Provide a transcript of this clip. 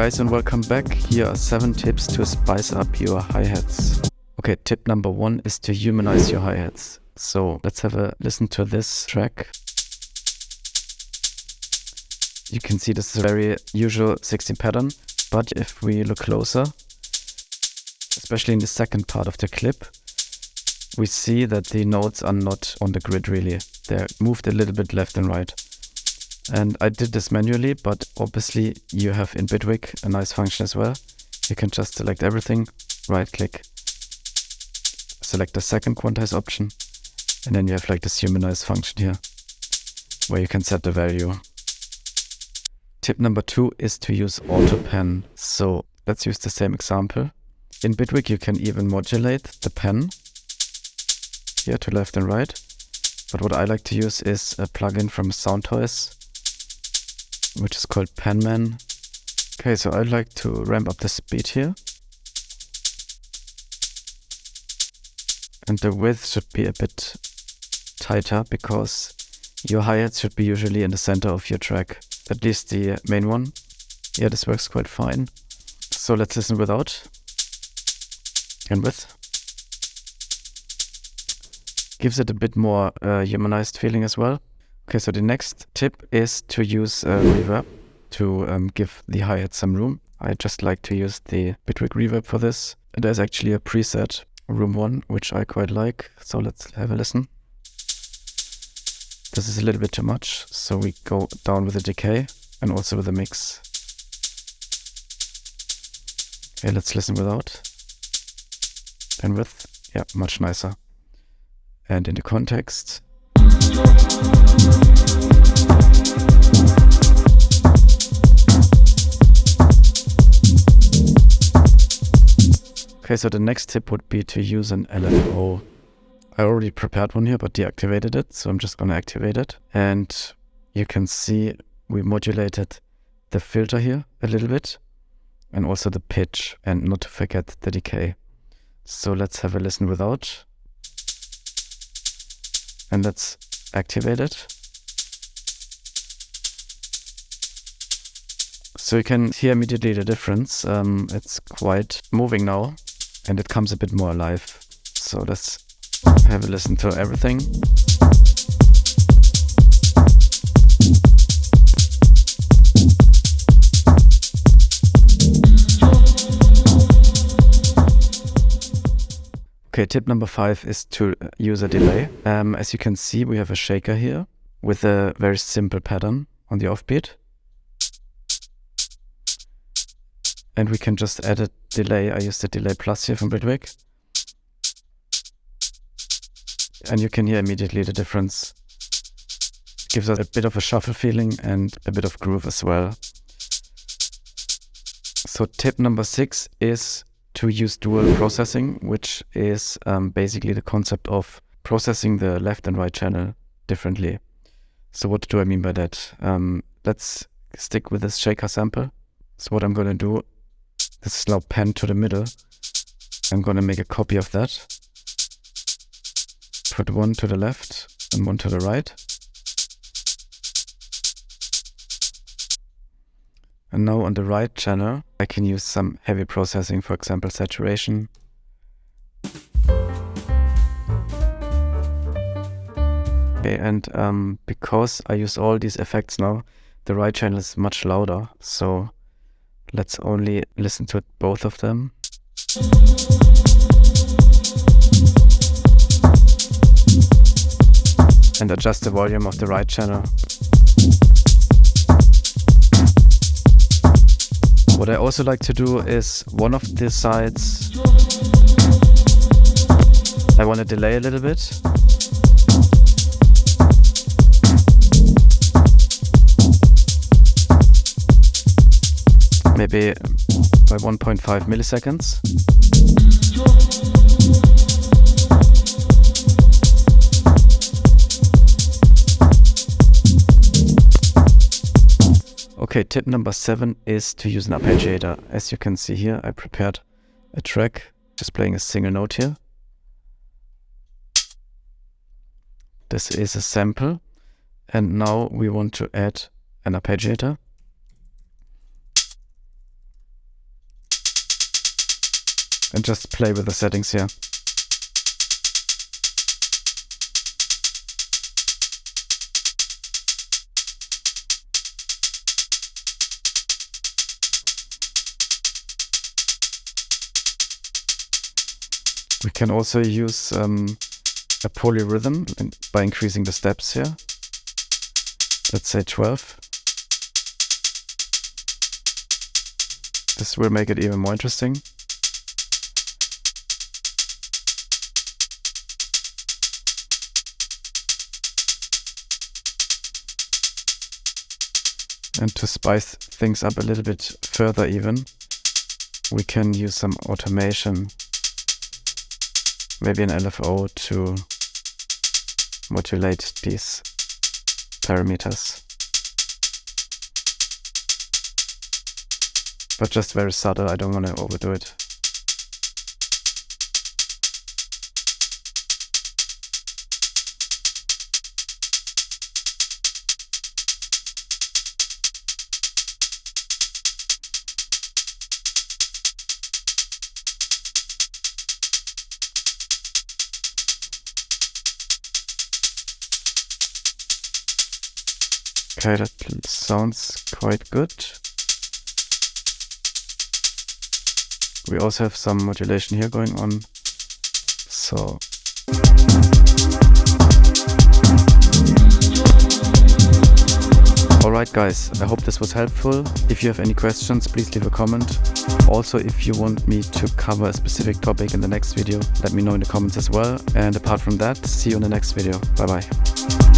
guys, and welcome back. Here are 7 tips to spice up your hi-hats. Okay, tip number 1 is to humanize your hi-hats. So let's have a listen to this track. You can see this is a very usual 16 pattern, but if we look closer, especially in the second part of the clip, we see that the notes are not on the grid really. They're moved a little bit left and right. And I did this manually, but obviously you have in Bitwig a nice function as well. You can just select everything, right click, select the second quantize option, and then you have like this humanize function here, where you can set the value. Tip number 2 is to use auto pen. So let's use the same example. In Bitwig you can even modulate the pen here to left and right. But what I like to use is a plugin from Soundtoys, which is called Penman. Okay, so I'd like to ramp up the speed here. And the width should be a bit tighter because your hi-hats should be usually in the center of your track, at least the main one. Yeah, this works quite fine. So let's listen without and with. Gives it a bit more humanized feeling as well. Okay, so the next tip is to use reverb to give the hi-hat some room. I just like to use the Bitwig reverb for this. There's actually a preset, room 1, which I quite like. So let's have a listen. This is a little bit too much, so we go down with the decay and also with the mix. Okay, let's listen without and with. Yeah, much nicer. And in the context. Okay, so the next tip would be to use an LFO. I already prepared one here, but deactivated it, so I'm just going to activate it. And you can see we modulated the filter here a little bit, and also the pitch, and not to forget the decay. So let's have a listen without. And let's activate it. So you can hear immediately the difference. It's quite moving now, and it comes a bit more alive. So let's have a listen to everything. Okay, tip number 5 is to use a delay. As you can see, we have a shaker here with a very simple pattern on the offbeat. And we can just add a delay. I use the delay plus here from Bitwig. And you can hear immediately the difference. It gives us a bit of a shuffle feeling and a bit of groove as well. So tip number 6 is to use dual processing, which is basically the concept of processing the left and right channel differently. So what do I mean by that? Let's stick with this shaker sample. So what I'm going to do, this is now penned to the middle. I'm going to make a copy of that. Put one to the left and one to the right. And now on the right channel, I can use some heavy processing, for example, saturation. Okay, and because I use all these effects now, the right channel is much louder. So let's only listen to both of them. And adjust the volume of the right channel. What I also like to do is one of the sides I want to delay a little bit. Maybe by 1.5 milliseconds. Okay, tip number 7 is to use an arpeggiator. As you can see here, I prepared a track just playing a single note here. This is a sample, and now we want to add an arpeggiator. and just play with the settings here. We can also use a polyrhythm by increasing the steps here. Let's say 12. This will make it even more interesting. And to spice things up a little bit further even, we can use some automation. Maybe an LFO to modulate these parameters. But just very subtle, I don't want to overdo it. Okay, that sounds quite good. We also have some modulation here going on. So alright guys, I hope this was helpful. If you have any questions, please leave a comment. Also, if you want me to cover a specific topic in the next video, let me know in the comments as well. And apart from that, see you in the next video. Bye bye.